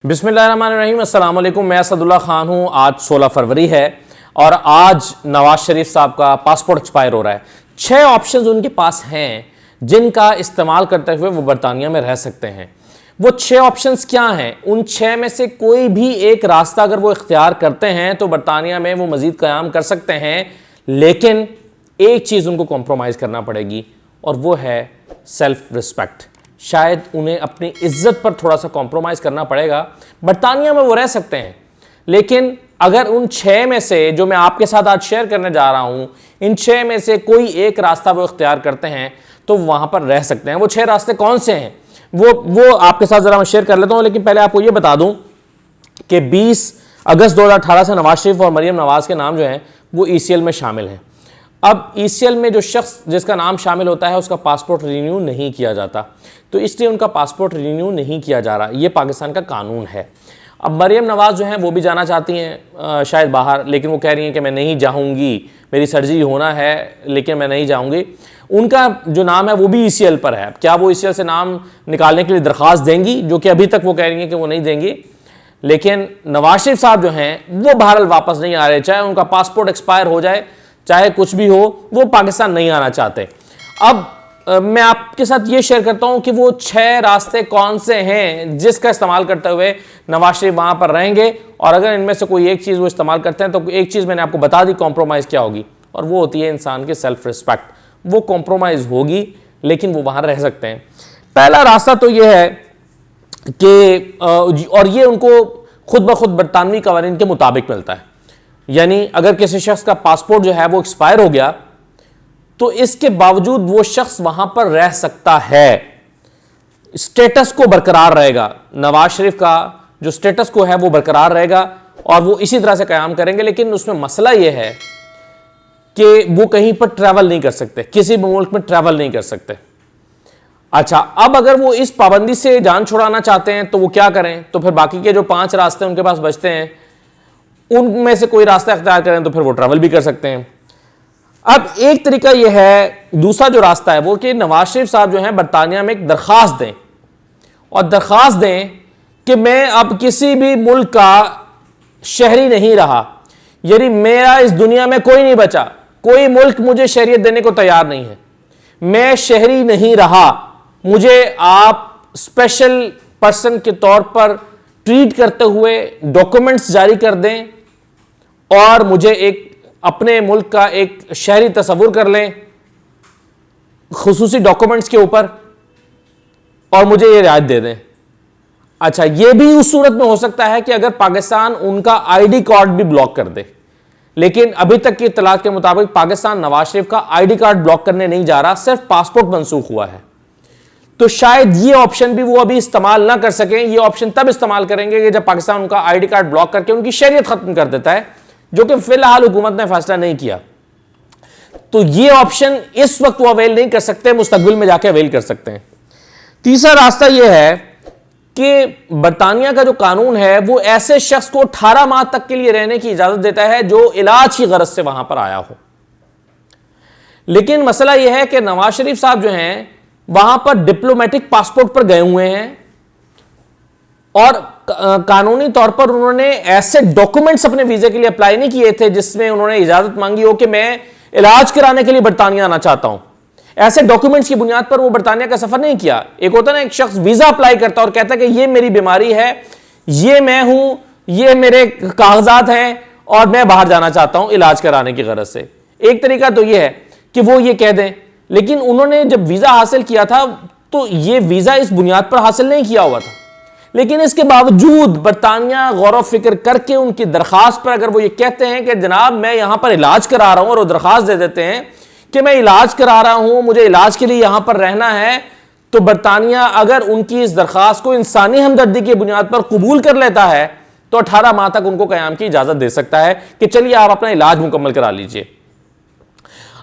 बिस्मिल्लाहिर्रहमानिर्रहीम, अस्सलाम वालेकुम। मैं असदुल्ला खान हूँ। आज 16 फरवरी है और आज नवाज शरीफ साहब का पासपोर्ट एक्सपायर हो रहा है। 6 ऑप्शंस उनके पास हैं जिनका इस्तेमाल करते हुए वो बरतानिया में रह सकते हैं। वो 6 ऑप्शंस क्या हैं? उन 6 में से कोई भी एक रास्ता अगर वो इख्तियार करते हैं तो बरतानिया में वो मजीद क़याम कर सकते हैं, लेकिन एक चीज़ उनको कॉम्प्रोमाइज़ करना पड़ेगी और वो है सेल्फ रिस्पेक्ट। शायद उन्हें अपनी इज्जत पर थोड़ा सा कॉम्प्रोमाइज़ करना पड़ेगा। बरतानिया में वो रह सकते हैं, लेकिन अगर उन 6 में से जो मैं आपके साथ आज शेयर करने जा रहा हूं, इन 6 में से कोई एक रास्ता वो इख्तियार करते हैं तो वहां पर रह सकते हैं। वो 6 रास्ते कौन से हैं वो आपके साथ ज़रा मैं शेयर कर लेता हूं, लेकिन पहले आपको ये बता दूं कि 20 अगस्त 2018 से नवाज शरीफ और मरियम नवाज के नाम जो हैं वो ECL में शामिल हैं। अब ECL में जो शख्स जिसका नाम शामिल होता है उसका पासपोर्ट रिन्यू नहीं किया जाता, तो इसलिए उनका पासपोर्ट रिन्यू नहीं किया जा रहा। ये पाकिस्तान का कानून है। अब मरियम नवाज जो हैं वो भी जाना चाहती हैं शायद बाहर, लेकिन वो कह रही हैं कि मैं नहीं जाऊंगी, मेरी सर्जरी होना है लेकिन मैं नहीं जाऊंगी। उनका जो नाम है वो भी ECL पर है। क्या वो ECL से नाम निकालने के लिए दरख्वास्त देंगी, जो कि अभी तक वो कह रही हैं कि वो नहीं देंगी। लेकिन नवाज शरीफ साहब जो हैं वो बहरहाल वापस नहीं आ रहे, चाहे उनका पासपोर्ट एक्सपायर हो जाए, चाहे कुछ भी हो, वो पाकिस्तान नहीं आना चाहते। अब मैं आपके साथ ये शेयर करता हूं कि वो 6 रास्ते कौन से हैं जिसका इस्तेमाल करते हुए नवाज शरीफ वहां पर रहेंगे, और अगर इनमें से कोई एक चीज़ वो इस्तेमाल करते हैं तो एक चीज़ मैंने आपको बता दी कॉम्प्रोमाइज़ क्या होगी, और वो होती है इंसान की सेल्फ रिस्पेक्ट। वो कॉम्प्रोमाइज़ होगी लेकिन वो वहां रह सकते हैं। पहला रास्ता तो ये है कि और ये उनको खुद ब खुद बरतानवी कवानीन के मुताबिक मिलता है, यानी अगर किसी शख्स का पासपोर्ट जो है वो एक्सपायर हो गया तो इसके बावजूद वो शख्स वहां पर रह सकता है, स्टेटस को बरकरार रहेगा। नवाज शरीफ का जो स्टेटस को है वो बरकरार रहेगा और वो इसी तरह से क़याम करेंगे। लेकिन उसमें मसला ये है कि वो कहीं पर ट्रैवल नहीं कर सकते, किसी भी मुल्क में ट्रैवल नहीं कर सकते। अच्छा, अब अगर वो इस पाबंदी से जान छुड़ाना चाहते हैं तो वो क्या करें? तो फिर बाकी के जो 5 रास्ते उनके पास बचते हैं उनमें से कोई रास्ता इख्तियार करें तो फिर वो ट्रैवल भी कर सकते हैं। अब एक तरीका यह है, दूसरा जो रास्ता है वो कि नवाज शरीफ साहब जो हैं बरतानिया में एक दरख्वास्त दें, और दरख्वास्त दें कि मैं अब किसी भी मुल्क का शहरी नहीं रहा, यानी मेरा इस दुनिया में कोई नहीं बचा, कोई मुल्क मुझे शहरियत देने को तैयार नहीं है, मैं शहरी नहीं रहा, मुझे आप स्पेशल पर्सन के तौर पर ट्रीट करते हुए डॉक्यूमेंट्स जारी कर दें और मुझे एक अपने मुल्क का एक शहरी तस्वुर कर लें खुसूसी डॉक्यूमेंट्स के ऊपर, और मुझे ये रियायत दे दें। अच्छा, ये भी उस सूरत में हो सकता है कि अगर पाकिस्तान उनका ID कार्ड भी ब्लॉक कर दे, लेकिन अभी तक की इत्तलात के मुताबिक पाकिस्तान नवाज शरीफ का ID कार्ड ब्लॉक करने नहीं जा रहा, सिर्फ पासपोर्ट मनसूख हुआ है। तो शायद ये ऑप्शन भी वो अभी इस्तेमाल ना कर सकें। ये ऑप्शन तब इस्तेमाल करेंगे कि जब पाकिस्तान उनका ID कार्ड ब्लॉक करके उनकी शहरियत खत्म कर देता है, जो कि फिलहाल हुकूमत ने फैसला नहीं किया। तो ये ऑप्शन इस वक्त वो अवेल नहीं कर सकते, मुस्तकबिल में जाके अवेल कर सकते हैं। तीसरा रास्ता यह है कि बरतानिया का जो कानून है वो ऐसे शख्स को 18 माह तक के लिए रहने की इजाजत देता है जो इलाज की गरज से वहां पर आया हो। लेकिन मसला यह है कि नवाज शरीफ साहब जो हैं वहां पर डिप्लोमेटिक पासपोर्ट पर गए हुए हैं और कानूनी तौर पर उन्होंने ऐसे डॉक्यूमेंट्स अपने वीजे के लिए अप्लाई नहीं किए थे जिसमें उन्होंने इजाजत मांगी हो कि मैं इलाज कराने के लिए बरतानिया आना चाहता हूं। ऐसे डॉक्यूमेंट्स की बुनियाद पर वो बरतानिया का सफर नहीं किया। एक होता ना, एक शख्स वीजा अप्लाई करता और कहता है कि ये मेरी बीमारी है, ये मैं हूं, ये मेरे कागजात हैं और मैं बाहर जाना चाहता हूं इलाज कराने की गरज से। एक तरीका तो ये है कि वो ये कह दें, लेकिन उन्होंने जब वीजा हासिल किया था तो ये वीजा इस बुनियाद पर हासिल नहीं किया हुआ था। लेकिन इसके बावजूद बरतानिया गौर फिक्र करके उनकी दरख्वास्त पर अगर वो ये कहते हैं कि जनाब मैं यहां पर इलाज करा रहा हूं, और वो दरख्वास्त दे देते हैं कि मैं इलाज करा रहा हूं, मुझे इलाज के लिए यहां पर रहना है, तो बरतानिया अगर उनकी इस दरख्वास्त को इंसानी हमदर्दी की बुनियाद पर कबूल कर लेता है तो 18 माह तक उनको कयाम की इजाजत दे सकता है कि चलिए आप अपना इलाज मुकम्मल करा लीजिए।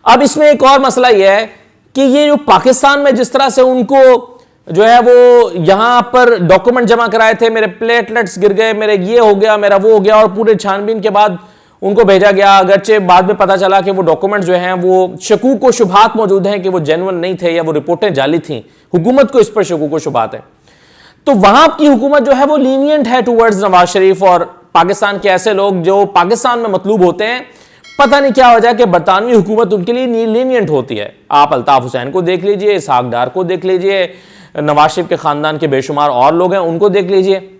अब इसमें एक और मसला यह है कि ये जो पाकिस्तान में जिस तरह से उनको जो है वो यहां पर डॉक्यूमेंट जमा कराए थे, मेरे प्लेटलेट्स गिर गए, मेरे ये हो गया, मेरा वो हो गया, और पूरे छानबीन के बाद उनको भेजा गया, अगरचे बाद में पता चला कि वो डॉक्यूमेंट जो हैं वो शकूक व शुबहात मौजूद हैं कि वो जेन्युइन नहीं थे या वो रिपोर्टें जाली थी, हुकूमत को इस पर शकूक व शुबहात है। तो वहां की हुकूमत जो है वो लीनियंट है टूवर्ड्स नवाज शरीफ और पाकिस्तान के ऐसे लोग जो पाकिस्तान में मतलूब होते हैं। पता नहीं क्या वजह कि बरतानवी हुकूमत उनके लिए लीनियंट होती है। आप अल्ताफ हुसैन को देख लीजिए, इसहाक डार को देख लीजिए, नवाज शरीफ के खानदान के बेशुमार और लोग हैं, उनको देख लीजिए।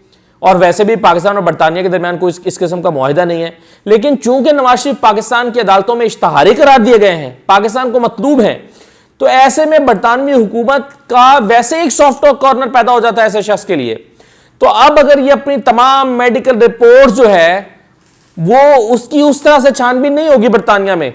और वैसे भी पाकिस्तान और बरतानिया के दरमियान कोई इस किस्म का मुआहिदा नहीं है। लेकिन चूंकि नवाज शरीफ पाकिस्तान की अदालतों में इश्तहारी करार दिए गए हैं, पाकिस्तान को मतलूब है, तो ऐसे में बरतानवी हुकूमत का वैसे एक सॉफ्ट कॉर्नर पैदा हो जाता है ऐसे शख्स के लिए। तो अब अगर ये अपनी तमाम मेडिकल रिपोर्ट जो है वो उसकी उस तरह से छानबीन नहीं होगी बरतानिया में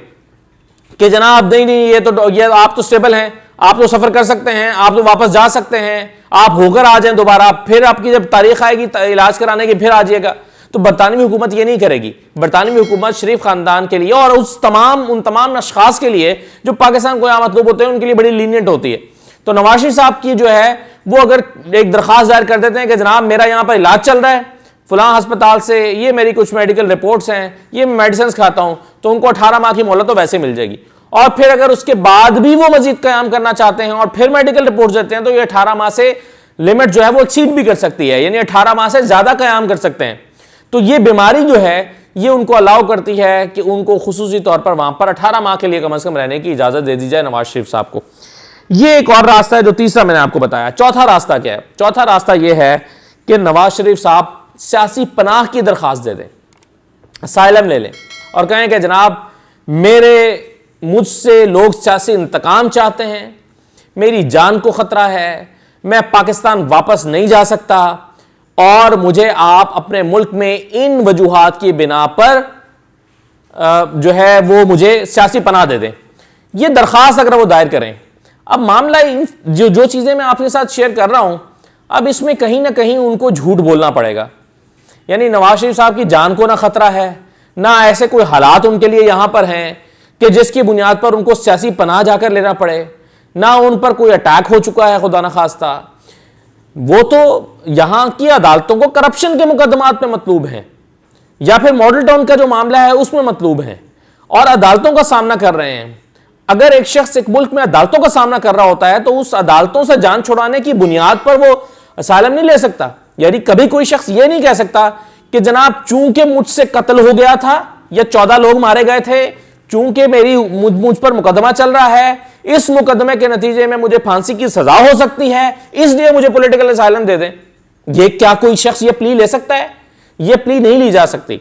कि जनाब नहीं नहीं ये आप तो स्टेबल हैं, आप तो सफर कर सकते हैं, आप तो वापस जा सकते हैं, आप होकर आ जाएं दोबारा, फिर आपकी जब तारीख आएगी इलाज कराने की फिर आ जाइएगा। तो बरतानवी हुकूमत ये नहीं करेगी। बरतानवी हुकूमत शरीफ खानदान के लिए और उन तमाम अशखास के लिए जो पाकिस्तान को यहाँ मतलूब होते हैं उनके लिए बड़ी लीनियंट होती है। तो नवाज शरीफ साहब की जो है वो अगर एक दरख्वास्त दायर कर देते हैं कि जनाब मेरा यहाँ पर इलाज चल रहा है फलां अस्पताल से, ये मेरी कुछ मेडिकल रिपोर्ट्स हैं, ये मेडिसिन खाता हूं, तो उनको 18 माह की मोहलत तो वैसे मिल जाएगी। और फिर अगर उसके बाद भी वो मजीद कयाम करना चाहते हैं और फिर मेडिकल रिपोर्ट देते हैं तो ये 18 माह से लिमिट जो है वो एक्सीड भी कर सकती है, यानी 18 माह से ज्यादा कयाम कर सकते हैं। तो ये बीमारी जो है ये उनको अलाउ करती है कि उनको खुसूसी तौर पर वहां पर 18 माह के लिए कम से कम रहने की इजाजत दे दी जाए नवाज शरीफ साहब को। ये एक और रास्ता है जो तीसरा मैंने आपको बताया। चौथा रास्ता क्या है? चौथा रास्ता यह है कि नवाज शरीफ साहब सियासी पनाह की दरखास्त दे दें, असाइलम ले लें और कहें कि जनाब मुझसे लोग सियासी इंतकाम चाहते हैं, मेरी जान को खतरा है, मैं पाकिस्तान वापस नहीं जा सकता और मुझे आप अपने मुल्क में इन वजूहात की बिना पर जो है वो मुझे सियासी पनाह दे दें। ये दरखास्त अगर वो दायर करें, अब मामला जो चीजें मैं आपके साथ शेयर कर रहा हूं, अब इसमें कहीं ना कहीं उनको झूठ बोलना पड़ेगा। यानी नवाज शरीफ साहब की जान को ना खतरा है, ना ऐसे कोई हालात उनके लिए यहां पर हैं कि जिसकी बुनियाद पर उनको सियासी पनाह जाकर लेना पड़े, ना उन पर कोई अटैक हो चुका है खुदा न खास्ता। वो तो यहां की अदालतों को करप्शन के मुकदमात में मतलूब हैं या फिर मॉडल टाउन का जो मामला है उसमें मतलूब हैं और अदालतों का सामना कर रहे हैं। अगर एक शख्स एक मुल्क में अदालतों का सामना कर रहा होता है तो उस अदालतों से जान छुड़ाने की बुनियाद पर वो असाइलम नहीं ले सकता। यानी कभी कोई शख्स ये नहीं कह सकता कि जनाब चूंकि मुझसे कत्ल हो गया था या 14 लोग मारे गए थे, चूंकि मुझ पर मुकदमा चल रहा है, इस मुकदमे के नतीजे में मुझे फांसी की सजा हो सकती है, इसलिए मुझे पॉलिटिकल असाइलम दे दें। ये क्या कोई शख्स ये प्ली ले सकता है? ये प्ली नहीं ली जा सकती।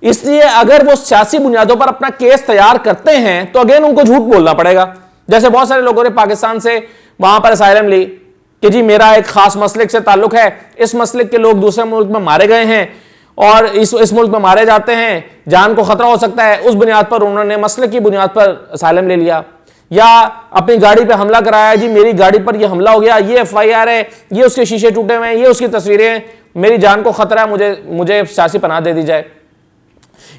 इसलिए अगर वो सियासी बुनियादों पर अपना केस तैयार करते हैं तो अगेन उनको झूठ बोलना पड़ेगा। जैसे बहुत सारे लोगों ने पाकिस्तान से वहां पर असाइलम ली कि जी मेरा एक खास मसलिक से ताल्लुक है, इस मसलिक के लोग दूसरे मुल्क में मारे गए हैं और इस मुल्क में मारे जाते हैं, जान को खतरा हो सकता है, उस बुनियाद पर उन्होंने मसलिक की बुनियाद पर असाइलम ले लिया। या अपनी गाड़ी पे हमला कराया, जी मेरी गाड़ी पर ये हमला हो गया, ये FIR है, ये उसके शीशे टूटे हुए हैं, ये उसकी तस्वीरें, मेरी जान को खतरा है, मुझे सियासी पनाह दे दी जाए।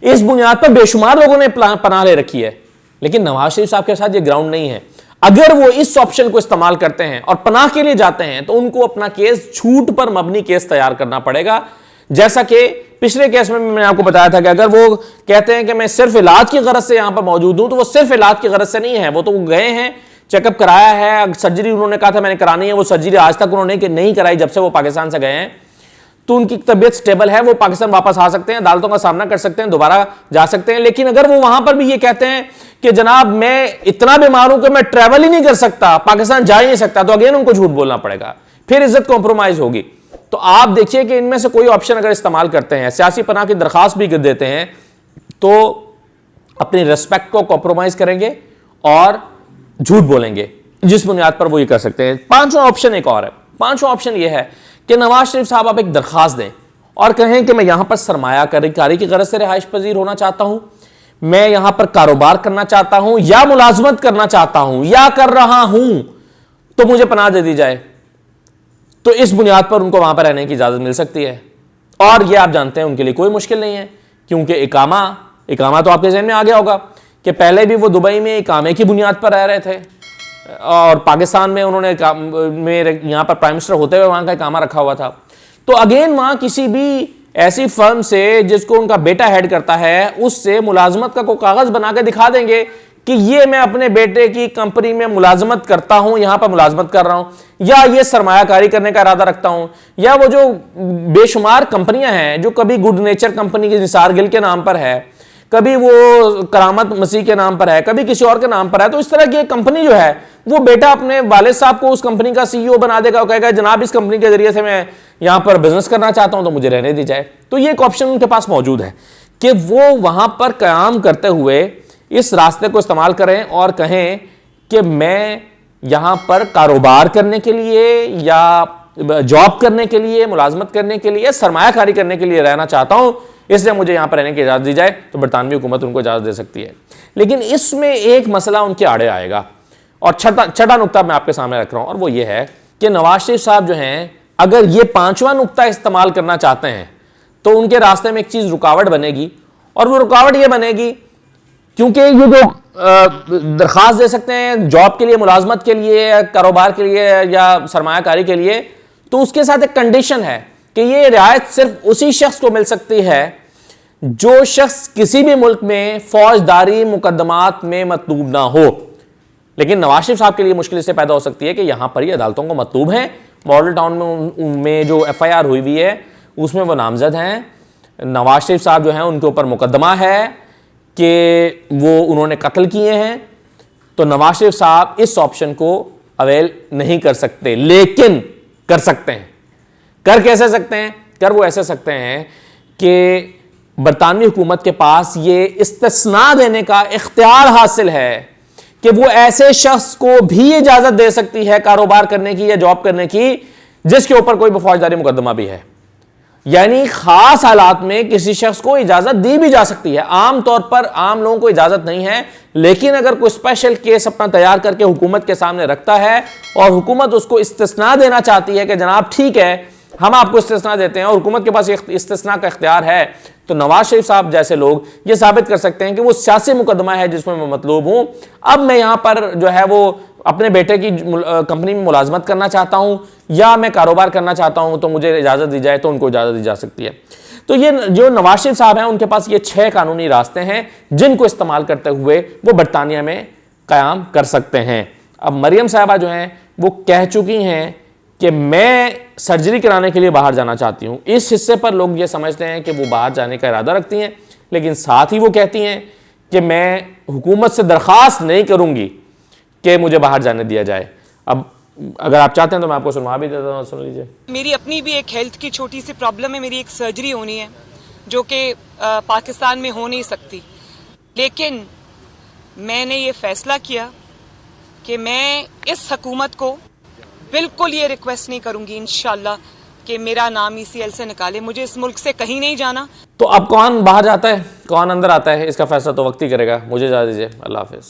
इस बुनियाद पर बेशुमार लोगों ने पनाह ले रखी है, लेकिन नवाज शरीफ साहब के साथ ये ग्राउंड नहीं है। अगर वो इस ऑप्शन को इस्तेमाल करते हैं और पनाह के लिए जाते हैं तो उनको अपना केस झूठ पर मबनी केस तैयार करना पड़ेगा। जैसा कि पिछले केस में मैंने आपको बताया था कि अगर वो कहते हैं कि मैं सिर्फ इलाज की गरज से यहां पर मौजूद हूं, तो वो सिर्फ इलाज की गरज से नहीं है। वो तो गए हैं, चेकअप कराया है, सर्जरी उन्होंने कहा था मैंने करानी है, वो सर्जरी आज तक उन्होंने नहीं कराई जब से वो पाकिस्तान से गए हैं। तो उनकी तबीयत स्टेबल है, वो पाकिस्तान वापस आ सकते हैं, अदालतों का सामना कर सकते हैं, दोबारा जा सकते हैं। लेकिन अगर वो वहां पर भी ये कहते हैं कि जनाब मैं इतना बीमार हूं कि मैं ट्रैवल ही नहीं कर सकता, पाकिस्तान जा ही नहीं सकता, तो अगेन उनको झूठ बोलना पड़ेगा, फिर इज्जत कॉम्प्रोमाइज होगी। तो आप देखिए कि इनमें से कोई ऑप्शन अगर इस्तेमाल करते हैं, सियासी पनाह की दरखास्त भी देते हैं, तो अपनी रिस्पेक्ट को कॉम्प्रोमाइज करेंगे और झूठ बोलेंगे, जिस बुनियाद पर वो ये कर सकते हैं। पांचवा ऑप्शन एक और है। पांचवा ऑप्शन ये है कि नवाज शरीफ साहब आप एक दरखास्त दें और कहें कि मैं यहां पर सरमायाकारी की गरज से रिहाइश पजीर होना चाहता हूं, मैं यहां पर कारोबार करना चाहता हूं या मुलाजमत करना चाहता हूं या कर रहा हूं, तो मुझे पनाह दे दी जाए। तो इस बुनियाद पर उनको वहां पर रहने की इजाजत मिल सकती है। और ये आप जानते हैं उनके लिए कोई मुश्किल नहीं है, क्योंकि इकामा तो आपके ज़हन में आ गया होगा कि पहले भी वो दुबई में इकामे की बुनियाद पर रह रहे थे और पाकिस्तान में उन्होंने यहाँ पर प्राइम मिनिस्टर होते हुए वहाँ का इकामा रखा हुआ था। तो अगेन वहाँ किसी भी ऐसी फर्म से जिसको उनका बेटा हेड करता है, उससे मुलाजमत का कोई कागज़ बना के दिखा देंगे कि ये मैं अपने बेटे की कंपनी में मुलाजमत करता हूं, यहां पर मुलाजमत कर रहा हूं, या ये सरमायाकारी करने का इरादा रखता हूं, या वो जो बेशुमार कंपनियां हैं जो कभी गुड नेचर कंपनी के निसार गिल के नाम पर है, कभी वो करामत मसीह के नाम पर है, कभी किसी और के नाम पर है, तो इस तरह की एक कंपनी जो है वो बेटा अपने वालिद साहब को उस कंपनी का सीईओ बना देगा और कहेगा जनाब इस कंपनी के जरिए से मैं यहां पर बिजनेस करना चाहता हूं तो मुझे रहने दी जाए। तो ये एक ऑप्शन उनके पास मौजूद है कि वो वहां पर काम करते हुए इस रास्ते को इस्तेमाल करें और कहें कि मैं यहां पर कारोबार करने के लिए या जॉब करने के लिए, मुलाजमत करने के लिए, सरमायाकारी करने के लिए रहना चाहता हूं, इसलिए मुझे यहां पर रहने की इजाजत दी जाए, तो बरतानवी हुकूमत उनको इजाजत दे सकती है। लेकिन इसमें एक मसला उनके आड़े आएगा और छठा नुक्ता मैं आपके सामने रख रहा हूं, और वो ये है कि नवाज शरीफ साहब जो हैं अगर ये पांचवा नुक्ता इस्तेमाल करना चाहते हैं तो उनके रास्ते में एक चीज रुकावट बनेगी, और वो रुकावट ये बनेगी क्योंकि ये जो दरखास्त दे सकते हैं जॉब के लिए, मुलाजमत के लिए, कारोबार के लिए या सरमायाकारी के लिए, तो उसके साथ एक कंडीशन है कि ये रियायत सिर्फ उसी शख्स को मिल सकती है जो शख्स किसी भी मुल्क में फौजदारी मुकदमात में मतलूब ना हो। लेकिन नवाज शरीफ साहब के लिए मुश्किल इससे पैदा हो सकती है कि यहां पर ही अदालतों को मतलूब है, मॉडल टाउन में जो FIR हुई है उसमें वो नामजद हैं, नवाज शरीफ साहब जो हैं उनके ऊपर मुकदमा है कि वो उन्होंने कत्ल किए हैं, तो नवाज शरीफ साहब इस ऑप्शन को अवेल नहीं कर सकते। लेकिन कर सकते हैं। कर कैसे सकते हैं? कर वो ऐसे सकते हैं कि बरतानवी हुकूमत के पास ये इस्तिस्ना देने का इख्तियार हासिल है कि वो ऐसे शख्स को भी इजाजत दे सकती है कारोबार करने की या जॉब करने की जिसके ऊपर कोई फौजदारी मुकदमा भी है। यानी खास हालात में किसी शख्स को इजाजत दी भी जा सकती है। आम तौर पर आम लोगों को इजाजत नहीं है, लेकिन अगर कोई स्पेशल केस अपना तैयार करके हुकूमत के सामने रखता है और हुकूमत उसको इस्तिस्ना देना चाहती है कि जनाब ठीक है हम आपको इस्तिस्ना देते हैं, और हुकूमत के पास इस्तिस्ना का इख्तियार है, तो नवाज शरीफ साहब जैसे लोग ये साबित कर सकते हैं कि वो सियासी मुकदमा है जिसमें मैं मतलूब हूं, अब मैं यहां पर जो है वो अपने बेटे की कंपनी में मुलाजमत करना चाहता हूं या मैं कारोबार करना चाहता हूं, तो मुझे इजाजत दी जाए, तो उनको इजाजत दी जा सकती है। तो ये जो नवाज शरीफ साहब हैं उनके पास ये 6 कानूनी रास्ते हैं जिनको इस्तेमाल करते हुए वो बरतानिया में कयाम कर सकते हैं। अब मरियम साहबा जो हैं वो कह चुकी हैं कि मैं सर्जरी कराने के लिए बाहर जाना चाहती हूं। इस हिस्से पर लोग ये समझते हैं कि वो बाहर जाने का इरादा रखती हैं, लेकिन साथ ही वो कहती हैं कि मैं हुकूमत से दरख्वास्त नहीं करूंगी कि मुझे बाहर जाने दिया जाए। अब अगर आप चाहते हैं तो मैं आपको सुनवा भी देता हूँ, सुन लीजिए। मेरी अपनी भी एक हेल्थ की छोटी सी प्रॉब्लम है, मेरी एक सर्जरी होनी है जो कि पाकिस्तान में हो नहीं सकती, लेकिन मैंने ये फैसला किया कि मैं इस हुकूमत को बिल्कुल ये रिक्वेस्ट नहीं करूंगी इंशाल्लाह कि मेरा नाम ECL से निकाले, मुझे इस मुल्क से कहीं नहीं जाना। तो अब कौन बाहर जाता है कौन अंदर आता है इसका फैसला तो वक्त ही करेगा। मुझे इजाज़त दीजिए, अल्लाह हाफिज़।